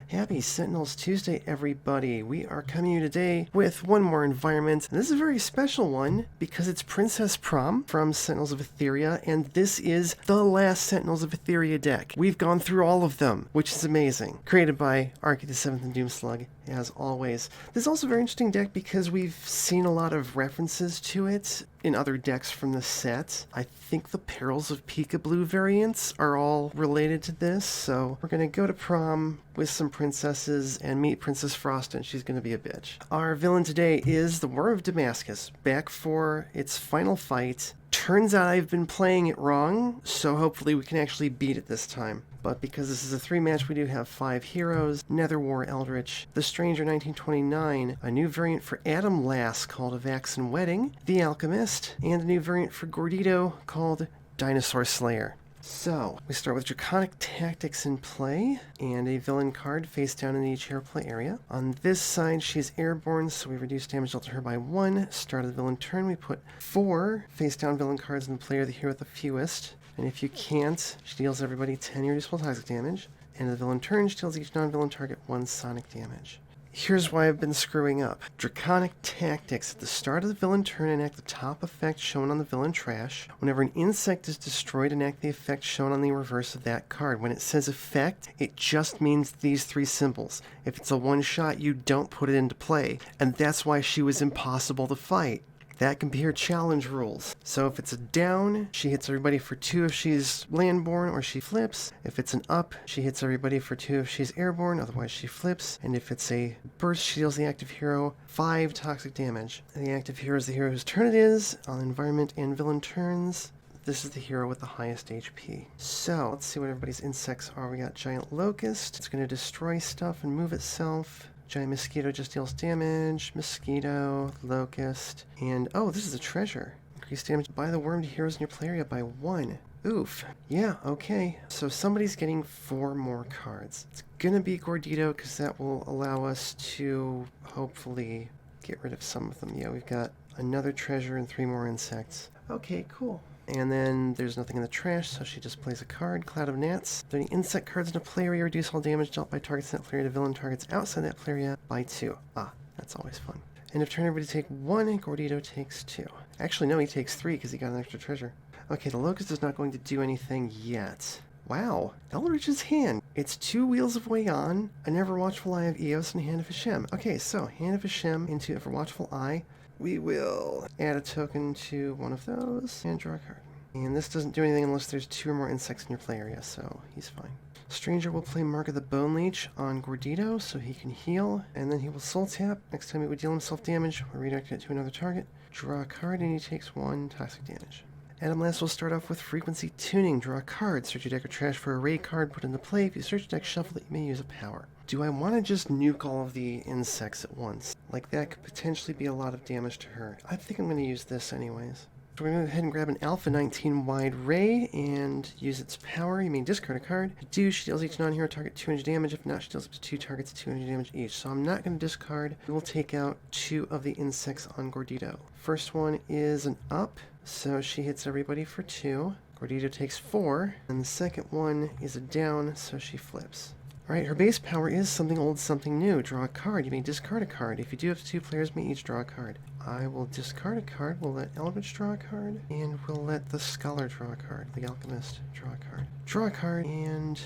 Happy Sentinels Tuesday, everybody. We are coming to you today with one more environment. And this is a very special one because it's Princess Prom from Sentinels of Etheria, and this is the last Sentinels of Etheria deck. We've gone through all of them, which is amazing. Created by Arky the 7th and Doomslug, as always. This is also a very interesting deck because we've seen a lot of references to it in other decks from the set. I think the Perils of Peekaboo variants are all related to this, so we're going to go to Prom with some princesses and meet Princess Frost, and she's going to be a bitch. Our villain today is the Worm of Damascus, back for its final fight. Turns out I've been playing it wrong, so hopefully we can actually beat it this time. But because this is a 3-match, we do have 5 heroes: Nether War Eldritch, the Stranger 1929, a new variant for Adam Lass called A Vaxen Wedding, the Alchemist, and a new variant for Gordito called Dinosaur Slayer. So, we start with Draconic Tactics in play, and a villain card face down in each hero play area. On this side, she's airborne, so we reduce damage dealt to her by 1. Start of the villain turn, we put 4 face down villain cards in the play of the hero with the fewest. And if you can't, she deals everybody 10 irreducible toxic damage. End of the villain turn, she deals each non-villain target 1 sonic damage. Here's why I've been screwing up. Draconic Tactics. At the start of the villain turn, enact the top effect shown on the villain trash. Whenever an insect is destroyed, enact the effect shown on the reverse of that card. When it says effect, it just means these 3 symbols. If it's a one-shot, you don't put it into play. And that's why she was impossible to fight. That can be her challenge rules. So if it's a down, she hits everybody for 2 if she's landborne or she flips. If it's an up, she hits everybody for 2 if she's airborne, otherwise she flips. And if it's a burst, she deals the active hero 5 toxic damage. And the active hero is the hero whose turn it is. On environment and villain turns, this is the hero with the highest HP. So let's see what everybody's insects are. We got Giant Locust. It's going to destroy stuff and move itself. Giant Mosquito just deals damage. Mosquito, Locust, and oh, this is a treasure. Increase damage by the worm to heroes in your play area by 1. Oof. Yeah, okay. So somebody's getting 4 more cards. It's gonna be Gordito because that will allow us to hopefully get rid of some of them. Yeah, we've got another treasure and 3 more insects. Okay, cool. And then there's nothing in the trash, so she just plays a card, Cloud of Gnats. If there are any insect cards in a play area, reduce all damage dealt by targets in that play area to villain targets outside that play area by 2. Ah, that's always fun. And if turn everybody take 1, Gordito takes 2. Actually, no, he takes 3 because he got an extra treasure. Okay, the Locust is not going to do anything yet. Wow, Eldritch's Hand. It's 2 Wheels of Wagon, an Ever Watchful Eye of Eos, and Hand of Hashem. Okay, so Hand of Hashem into Ever Watchful Eye. We will add a token to one of those and draw a card. And this doesn't do anything unless there's 2 or more insects in your play area, so he's fine. Stranger will play Mark of the Bone Leech on Gordito so he can heal, and then he will soul tap. Next time he would deal himself damage, we'll redirect it to another target. Draw a card and he takes 1 toxic damage. Adam Lass will start off with Frequency Tuning. Draw a card. Search your deck or trash for a raid card, put into play. If you search your deck, shuffle it, you may use a power. Do I want to just nuke all of the insects at once? Like, that could potentially be a lot of damage to her. I think I'm going to use this anyways. So we're going to go ahead and grab an Alpha 19 Wide Ray and use its power. You may discard a card. If you do, she deals each non-hero target 200 damage. If not, she deals up to 2 targets 200 damage each. So I'm not going to discard. We will take out 2 of the insects on Gordito. First one is an up, so she hits everybody for 2. Gordito takes 4. And the second one is a down, so she flips. Alright, her base power is something old, something new. Draw a card. You may discard a card. If you do, up to 2 players may each draw a card. I will discard a card. We'll let Eldritch draw a card. And we'll let the Scholar draw a card. The Alchemist draw a card. Draw a card, and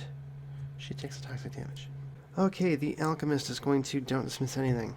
she takes the toxic damage. Okay, the Alchemist is going to don't dismiss anything.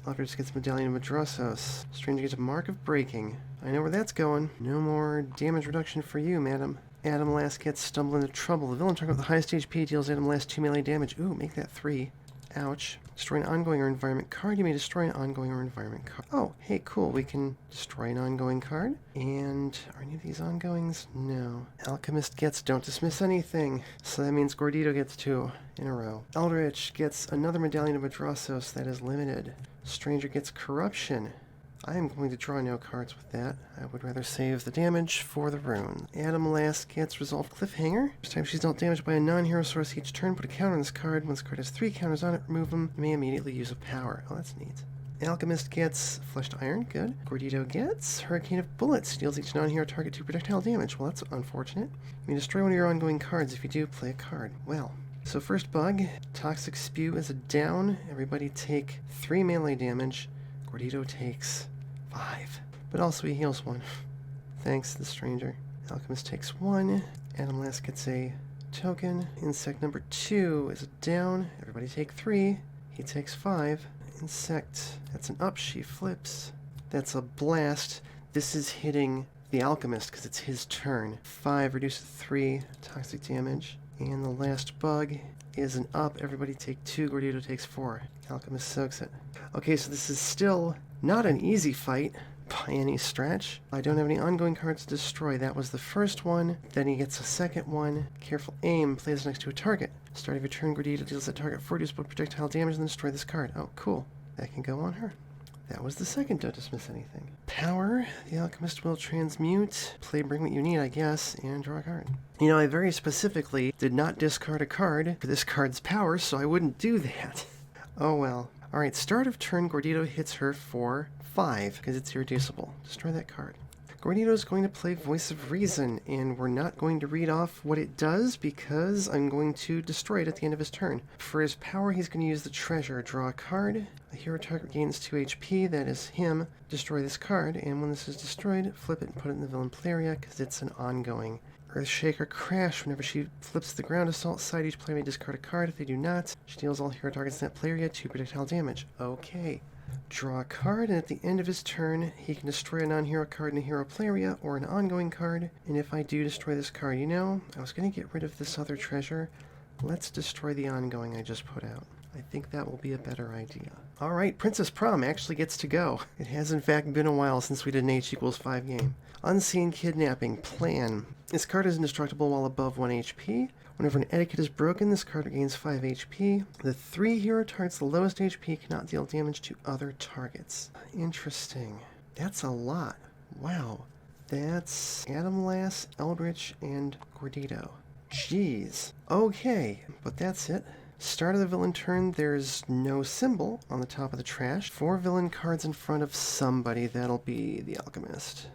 Eldritch gets Medallion of Madrasos. Stranger gets a Mark of Breaking. I know where that's going. No more damage reduction for you, madam. Adam Lass gets Stumble into Trouble. The villain target with the highest HP deals Adam Lass 2 melee damage. Ooh, make that 3. Ouch. Destroy an ongoing or environment card. You may destroy an ongoing or environment card. Oh, hey, cool. We can destroy an ongoing card. And are any of these ongoings? No. Alchemist gets Don't Dismiss Anything. So that means Gordito gets 2 in a row. Eldritch gets another Medallion of Madrasos that is limited. Stranger gets Corruption. I am going to draw no cards with that. I would rather save the damage for the rune. Adam Lass gets Resolved Cliffhanger. Each time she's dealt damage by a non-hero source each turn, put a counter on this card. Once the card has 3 counters on it, remove them. You may immediately use a power. Oh, that's neat. Alchemist gets Fleshed Iron, good. Gordito gets Hurricane of Bullets, deals each non-hero target 2 projectile damage. Well, that's unfortunate. You may destroy one of your ongoing cards. If you do, play a card. Well, So first bug, Toxic Spew is a down. Everybody take 3 melee damage. Gordito takes 5. But also he heals 1. Thanks to the stranger. Alchemist takes 1. Animalast gets a token. Insect number 2 is a down. Everybody take 3. He takes 5. Insect, that's an up. She flips. That's a blast. This is hitting the Alchemist because it's his turn. 5 reduced to 3 toxic damage. And the last bug is an up. Everybody take 2. Gordito takes 4. Alchemist soaks it. Okay, so this is still not an easy fight by any stretch. I don't have any ongoing cards to destroy. That was the first one. Then he gets a second one. Careful aim. Plays next to a target. Start of your turn, Gordito deals that target 4 reducible projectile damage and then destroy this card. Oh, cool. That can go on her. That was the second Don't Dismiss Anything. Power. The Alchemist will transmute. Bring what you need, I guess, and draw a card. You know, I very specifically did not discard a card for this card's power, so I wouldn't do that. Oh well. Alright, start of turn, Gordito hits her for 5, because it's irreducible. Destroy that card. Gordito is going to play Voice of Reason, and we're not going to read off what it does because I'm going to destroy it at the end of his turn. For his power, he's going to use the treasure. Draw a card. A hero target gains 2 HP. That is him. Destroy this card, and when this is destroyed, flip it and put it in the villain play area because it's an ongoing. Earthshaker Crash. Whenever she flips the ground assault side, each player may discard a card. If they do not, she deals all hero targets in that play area 2 projectile damage. Okay. Draw a card, and at the end of his turn, he can destroy a non-hero card in a hero play area or an ongoing card. And if I do destroy this card, you know, I was going to get rid of this other treasure. Let's destroy the ongoing I just put out. I think that will be a better idea. Alright, Princess Prom actually gets to go. It has in fact been a while since we did an H=5 game. Unseen Kidnapping. Plan. This card is indestructible while above 1 HP. Whenever an etiquette is broken, this card gains 5 HP. The 3 hero targets the lowest HP cannot deal damage to other targets. Interesting. That's a lot. Wow. That's Animalast, Eldritch, and Gordito. Jeez. Okay, but that's it. Start of the villain turn, there's no symbol on the top of the trash. 4 villain cards in front of somebody. That'll be the Alchemist.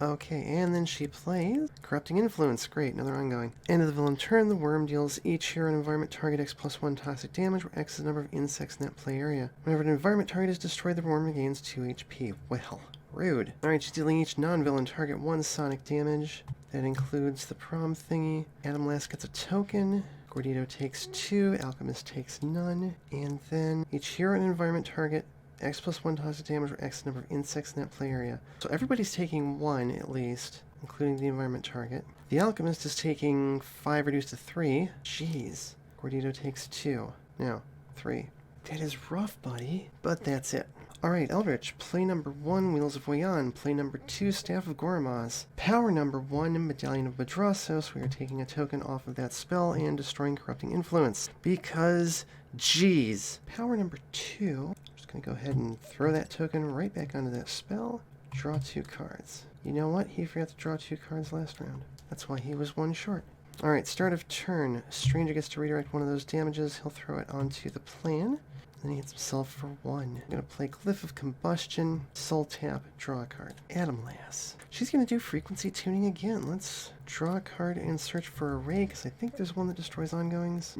Okay, and then she plays Corrupting Influence. Great, another ongoing. End of the villain turn, the worm deals each hero and environment target X+1 toxic damage, where X is the number of insects in that play area. Whenever an environment target is destroyed, the worm gains 2 HP. Well, rude. Alright, she's dealing each non-villain target 1 sonic damage. That includes the Prom thingy. Animalast gets a token. Gordito takes 2, Alchemist takes none, and then each hero and environment target X+1 toxic damage or X number of insects in that play area. So everybody's taking 1 at least, including the environment target. The Alchemist is taking 5 reduced to 3. Jeez. Gordito takes 2. Now, 3. That is rough, buddy. But that's it. Alright, Eldritch. Play number 1, Wheels of Voyan. Play number 2, Staff of Gormaz. Power number 1, Medallion of Madrasos. We are taking a token off of that spell and destroying Corrupting Influence. Because, geez. Power number 2. I'm going to go ahead and throw that token right back onto that spell. Draw 2 cards. You know what? He forgot to draw 2 cards last round. That's why he was 1 short. Alright, start of turn. Stranger gets to redirect one of those damages. He'll throw it onto the plan. Then he hits himself for 1. I'm going to play Glyph of Combustion, Soul Tap, draw a card. Animalast. She's going to do Frequency Tuning again. Let's draw a card and search for a ray, because I think there's one that destroys ongoings.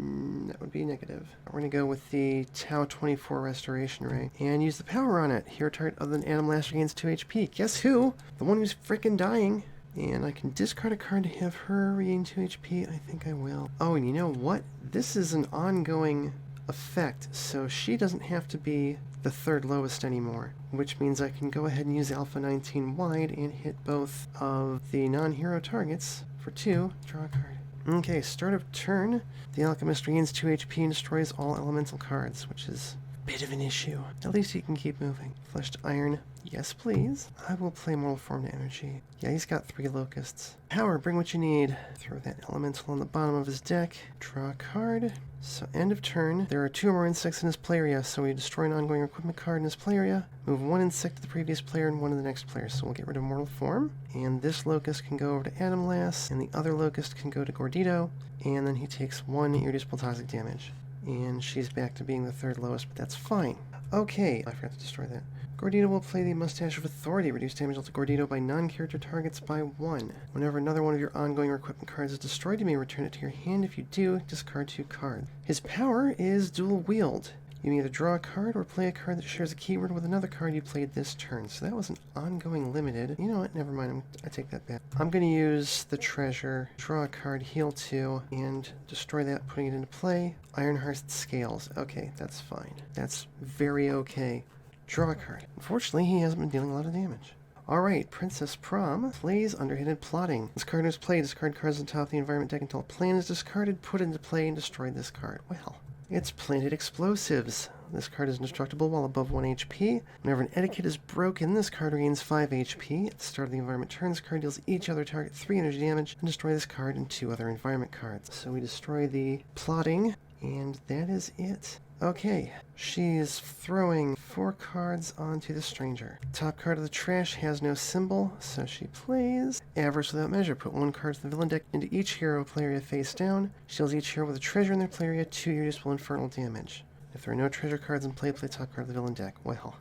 That would be negative. We're going to go with the Tau 24 Restoration Ray and use the power on it. Hero target other than Animalast gains 2 HP. Guess who? The one who's freaking dying. And I can discard a card to have her regain 2 HP. I think I will. Oh, and you know what? This is an ongoing effect, so she doesn't have to be the 3rd lowest anymore, which means I can go ahead and use Alpha 19 wide and hit both of the non-hero targets for 2, draw a card. Okay, start of turn, the Alchemist regains 2 HP and destroys all elemental cards, which is a bit of an issue. At least he can keep moving. Fleshed Iron, yes please. I will play Mortal Form to Energy. Yeah, he's got 3 locusts. Power, bring what you need. Throw that elemental on the bottom of his deck, draw a card. So end of turn, there are 2 or more insects in his play area, so we destroy an ongoing equipment card in his play area, move 1 insect to the previous player and 1 to the next player, so we'll get rid of Mortal Form, and this locust can go over to Animalast, and the other locust can go to Gordito, and then he takes 1 irreducible toxic damage. And she's back to being the 3rd lowest, but that's fine. Okay, I forgot to destroy that. Gordito will play the Mustache of Authority. Reduce damage dealt to Gordito by non-character targets by 1. Whenever another one of your ongoing or equipment cards is destroyed, you may return it to your hand. If you do, discard 2 cards. His power is Dual Wield. You may either draw a card or play a card that shares a keyword with another card you played this turn. So that was an ongoing limited. You know what? Never mind. I take that back. I'm going to use the treasure, draw a card, heal 2, and destroy that, putting it into play. Ironheart Scales. Okay, that's fine. That's very okay. Draw a card. Unfortunately, he hasn't been dealing a lot of damage. Alright, Princess Prom plays Underhanded Plotting. This card is played. Discard cards on top of the environment deck until a plan is discarded. Put it into play and destroy this card. Well, it's Planted Explosives. This card is indestructible while above 1 HP. Whenever an etiquette is broken, this card regains 5 HP. At the start of the environment turn, this card deals each other target 3 energy damage and destroy this card and 2 other environment cards. So we destroy the plotting, and that is it. Okay, she's throwing 4 cards onto the stranger. Top card of the trash has no symbol, so she plays Avarice Without Measure. Put 1 card from the villain deck into each hero play area face down. She deals each hero with a treasure in their play area 2 useful infernal damage. If there are no treasure cards in play, play top card of the villain deck. Well,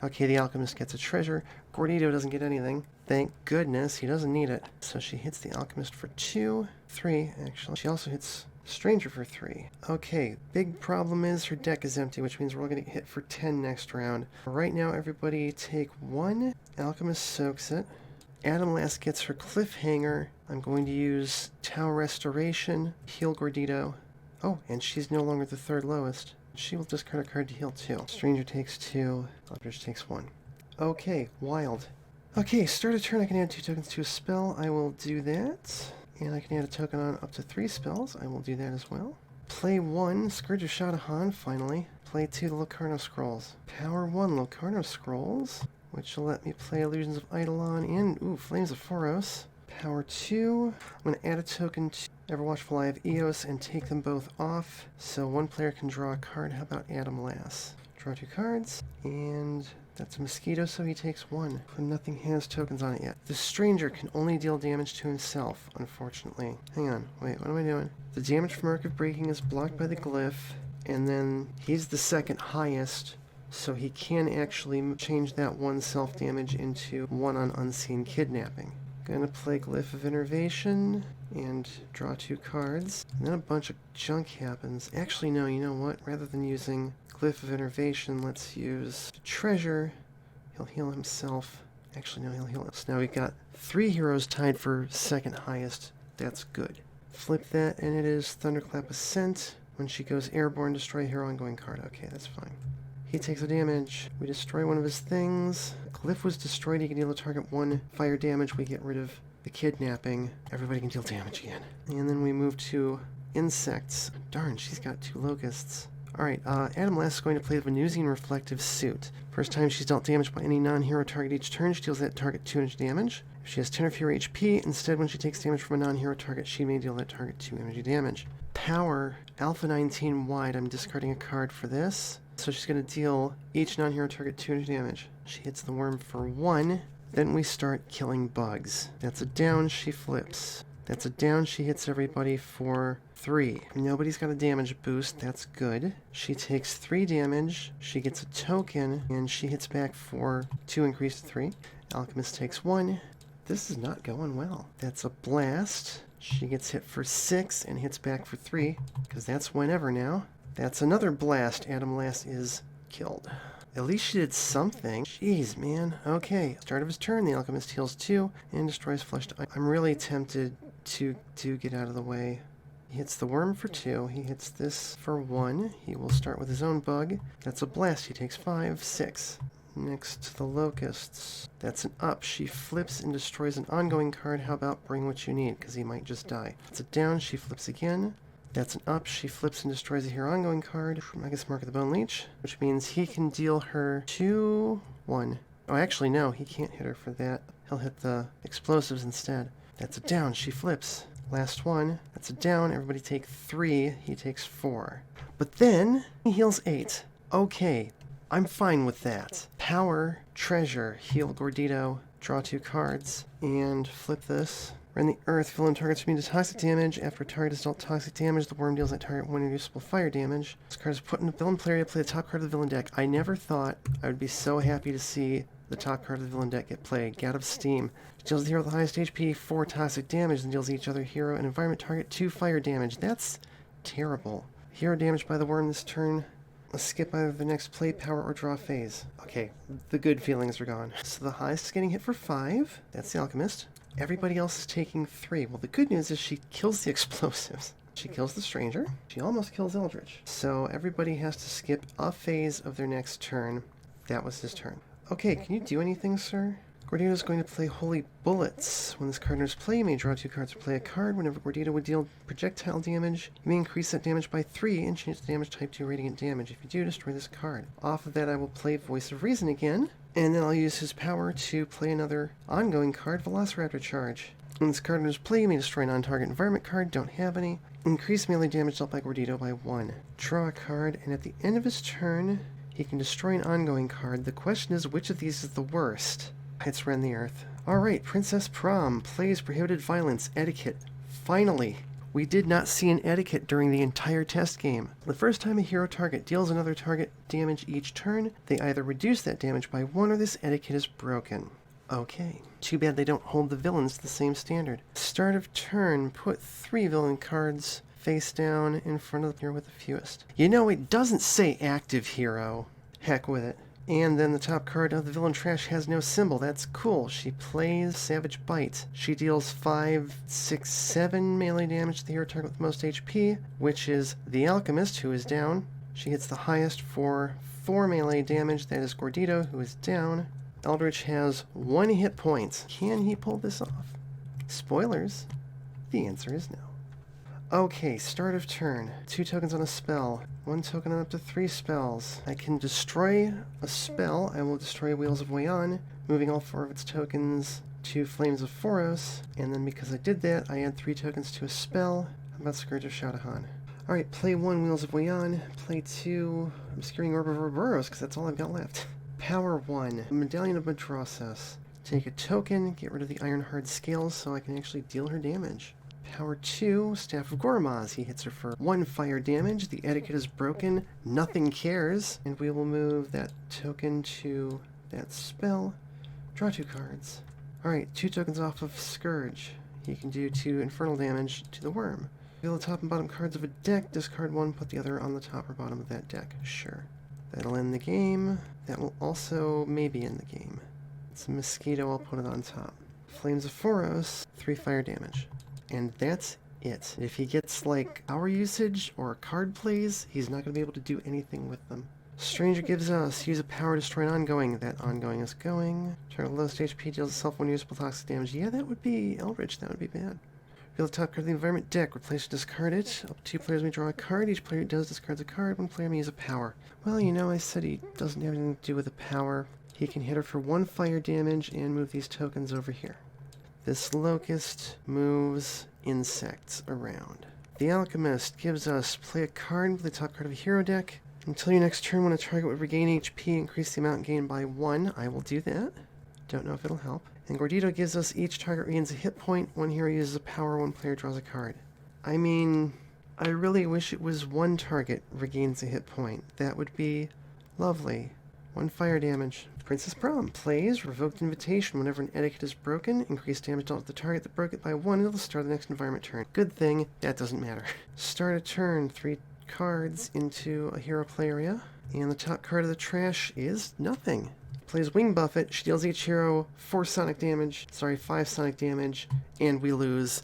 okay, the alchemist gets a treasure. Gordito doesn't get anything. Thank goodness, he doesn't need it. So she hits the alchemist for 2, 3 actually. She also hits Stranger for 3. Okay, big problem is her deck is empty, which means we're all going to get hit for 10 next round. Right now, everybody take 1. Alchemist soaks it. Adam last gets her Cliffhanger. I'm going to use Tau Restoration, heal Gordito. Oh, and she's no longer the 3rd lowest. She will discard a card to heal 2. Stranger takes 2. Eldritch takes 1. Okay, wild. Okay, start a turn. I can add 2 tokens to a spell. I will do that. And I can add a token on up to 3 spells. I will do that as well. Play 1, Scourge of Shadahan, finally. Play 2, the Locarno Scrolls. Power 1, Locarno Scrolls, which will let me play Illusions of Eidolon and, Flames of Phoros. Power 2, I'm going to add a token to Everwatchful Eye of Eos and take them both off, so one player can draw a card. How about Adam Lass? Draw 2 cards, and that's a mosquito, so he takes 1. But nothing has tokens on it yet. The stranger can only deal damage to himself, unfortunately. Hang on, wait, what am I doing? The damage from Arc of Breaking is blocked by the glyph, and then he's the 2nd highest, so he can actually change that 1 self-damage into 1 on Unseen Kidnapping. Gonna play Glyph of Innervation and draw 2 cards, and then a bunch of junk happens. Actually, no, you know what? Rather than using Glyph of Innervation, let's use Treasure. He'll heal himself. Actually, no, he'll heal us. Now we've got 3 heroes tied for 2nd highest. That's good. Flip that, and it is Thunderclap Ascent. When she goes airborne, destroy a hero ongoing card. Okay, that's fine. He takes the damage. We destroy one of his things. Glyph was destroyed. He can deal a target 1 fire damage. We get rid of the kidnapping. Everybody can deal damage again. And then we move to insects. Darn, she's got 2 locusts. Alright, Adam Lass is going to play the Venusian Reflective Suit. First time she's dealt damage by any non-hero target each turn, she deals that target 2 energy damage. If she has 10 or fewer HP, instead when she takes damage from a non-hero target, she may deal that target 2 energy damage. Power, Alpha 19 wide. I'm discarding a card for this. So she's going to deal each non-hero target 2 energy damage. She hits the worm for 1. Then we start killing bugs. That's a down, she flips. That's a down, she hits everybody for 3. Nobody's got a damage boost, that's good. She takes 3 damage, she gets a token, and she hits back for 2 increased to 3. Alchemist takes 1. This is not going well. That's a blast. She gets hit for 6 and hits back for 3, because that's whenever now. That's another blast. Adam Lass is killed. At least she did something. Jeez, man. Okay. Start of his turn, the Alchemist heals 2 and destroys Flushed Eye. I'm really tempted to get out of the way. He hits the worm for 2. He hits this for 1. He will start with his own bug. That's a blast. He takes 5, 6. Next to the locusts. That's an up. She flips and destroys an ongoing card. How about Bring What You Need? Because he might just die. It's a down. She flips again. That's an up. She flips and destroys a hero ongoing card. I guess Mark of the Bone Leech, which means he can deal her 2, 1. Oh, actually, no. He can't hit her for that. He'll hit the explosives instead. That's a down. She flips. Last one. That's a down. Everybody take 3. He takes 4. But then he heals 8. Okay. I'm fine with that. Power, Treasure, heal Gordito, draw 2 cards, and flip this. Rend the earth. Villain targets immune to toxic damage. After a target is dealt toxic damage, the worm deals that target one reducible fire damage. This card is put in the villain play area. Play the top card of the villain deck. I never thought I would be so happy to see the top card of the villain deck get played. Gad of Steam. Deals the hero with the highest HP 4 toxic damage, and deals each other hero and environment target 2 fire damage. That's terrible. Hero damage by the worm this turn. Let's skip either the next play, power, or draw phase. Okay, the good feelings are gone. So the highest is getting hit for 5. That's the Alchemist. Everybody else is taking 3. Well, the good news is she kills the explosives. She kills the Stranger. She almost kills Eldritch. So everybody has to skip a phase of their next turn. That was his turn. Okay, can you do anything, sir? Gordito is going to play Holy Bullets. When this card enters play, you may draw 2 cards or play a card. Whenever Gordito would deal projectile damage, you may increase that damage by 3 and change the damage type to Radiant Damage. If you do, destroy this card. Off of that, I will play Voice of Reason again, and then I'll use his power to play another ongoing card, Velociraptor Charge. When this card enters play, you may destroy a non-target environment card. Don't have any. Increase melee damage dealt by Gordito by 1. Draw a card, and at the end of his turn, he can destroy an ongoing card. The question is, which of these is the worst? It's Rend the Earth. Alright, Princess Prom plays Prohibited Violence, Etiquette. Finally! We did not see an etiquette during the entire test game. The first time a hero target deals another target damage each turn, they either reduce that damage by 1 or this etiquette is broken. Okay. Too bad they don't hold the villains to the same standard. Start of turn, put 3 villain cards face down in front of the hero with the fewest. You know, it doesn't say active hero. Heck with it. And then the top card of the villain trash has no symbol. That's cool. She plays Savage Bite. She deals 5, 6, 7 melee damage to the hero target with the most HP, which is the Alchemist, who is down. She hits the highest for 4 melee damage. That is Gordito, who is down. Eldritch has 1 hit point. Can he pull this off? Spoilers. The answer is no. Okay, start of turn. 2 tokens on a spell. 1 token on up to 3 spells. I can destroy a spell. I will destroy Wheels of Wayan, moving all 4 of its tokens to Flames of Foros. And then because I did that, I add 3 tokens to a spell. How about Scourge of Shadahan? Alright, play 1 Wheels of Wayan. Play 2 Obscuring Orb of Ouroboros, because that's all I've got left. Power 1. Medallion of Madrasas. Take a token, get rid of the Ironhard Scales so I can actually deal her damage. Power 2, Staff of Gormaz. He hits her for 1 fire damage. The etiquette is broken. Nothing cares. And we will move that token to that spell. Draw 2 cards. Alright, 2 tokens off of Scourge. He can do 2 infernal damage to the worm. Reveal the top and bottom cards of a deck. Discard 1, put the other on the top or bottom of that deck. Sure. That'll end the game. That will also maybe end the game. It's a mosquito, I'll put it on top. Flames of Foros, 3 fire damage. And that's it. If he gets, like, power usage or card plays, he's not going to be able to do anything with them. Stranger gives us, use a power to destroy an ongoing. That ongoing is going. Target lowest HP deals itself 1 usable toxic damage. Yeah, that would be Eldritch. That would be bad. Reveal the top card of the environment deck. Replace or discard it. Up to 2 players may draw a card. Each player who does discards a card. 1 player may use a power. Well, you know, I said he doesn't have anything to do with a power. He can hit her for 1 fire damage and move these tokens over here. This Locust moves insects around. The Alchemist gives us play a card with the top card of a hero deck. Until your next turn, when a target would regain HP, increase the amount gained by 1. I will do that. Don't know if it'll help. And Gordito gives us each target regains a hit point. 1 hero uses a power, 1 player draws a card. I mean, I really wish it was 1 target regains a hit point. That would be lovely. 1 fire damage. Princess Prom plays Revoked Invitation. Whenever an etiquette is broken, increase damage dealt to the target that broke it by 1 until the start of the next environment turn. Good thing, that doesn't matter. Start a turn, 3 cards into a hero play area. And the top card of the trash is nothing. Plays Wing Buffet. She deals each hero 5 sonic damage, and we lose.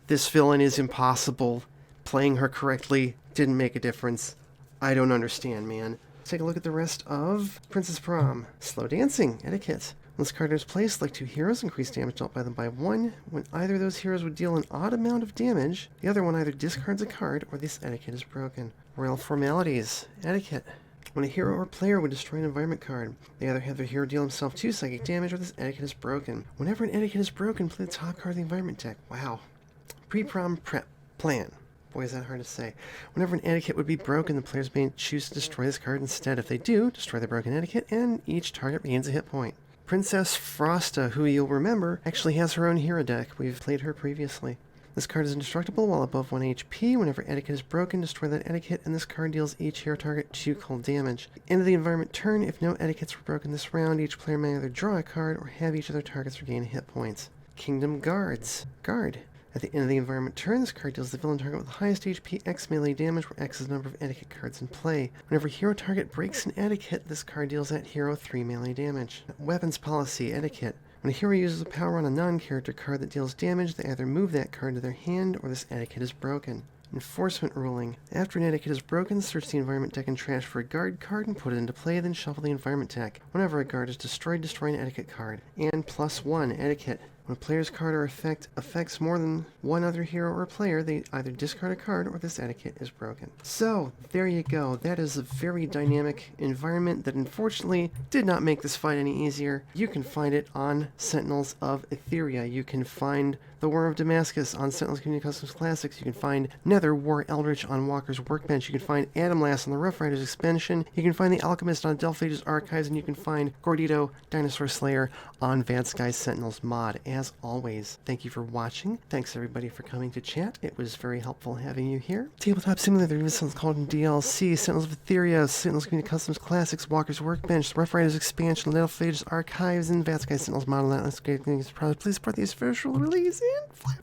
This villain is impossible. Playing her correctly didn't make a difference. I don't understand, man. Let's take a look at the rest of Princess Prom. Slow Dancing, Etiquette. When this card is placed, like 2 heroes, increase damage dealt by them by 1. When either of those heroes would deal an odd amount of damage, the other one either discards a card or this etiquette is broken. Royal Formalities, Etiquette. When a hero or player would destroy an environment card, they either have their hero deal himself 2 psychic damage or this etiquette is broken. Whenever an etiquette is broken, play the top card of the environment deck. Wow. Pre-prom prep plan. Boy, is that hard to say. Whenever an etiquette would be broken, the players may choose to destroy this card instead. If they do, destroy the broken etiquette, and each target regains a hit point. Princess Frosta, who you'll remember actually has her own hero deck. We've played her previously. This card is indestructible while above 1 HP. Whenever etiquette is broken, destroy that etiquette, and this card deals each hero target 2 cold damage. End of the environment turn. If no etiquettes were broken this round, each player may either draw a card or have each of their targets regain hit points. Kingdom Guards. Guard. At the end of the environment turn, this card deals the villain target with the highest HP X melee damage, where X is the number of etiquette cards in play. Whenever hero target breaks an etiquette, this card deals that hero 3 melee damage. Weapons policy, etiquette. When a hero uses a power on a non-character card that deals damage, they either move that card to their hand or this etiquette is broken. Enforcement ruling. After an etiquette is broken, search the environment deck and trash for a guard card and put it into play, then shuffle the environment deck. Whenever a guard is destroyed, destroy an etiquette card. And +1, etiquette. When a player's card or effect affects more than one other hero or player, they either discard a card or this etiquette is broken. So, there you go. That is a very dynamic environment that unfortunately did not make this fight any easier. You can find it on Sentinels of Etheria. You can find the War of Damascus on Sentinels Community Customs Classics. You can find Nether War Eldritch on Walker's Workbench. You can find Adamlass on the Rough Riders expansion. You can find the Alchemist on Delphage's Archives, and you can find Gordito Dinosaur Slayer on Vadsky's Sentinels mod. As always, thank you for watching. Thanks everybody for coming to chat. It was very helpful having you here. Tabletop Simulator, even something called in DLC, Sentinels of Etheria, Sentinels Community Customs Classics, Walker's Workbench, the Rough Riders expansion, Delphage's Archives, and Vadsky's Sentinels mod. Please support the official release and flap.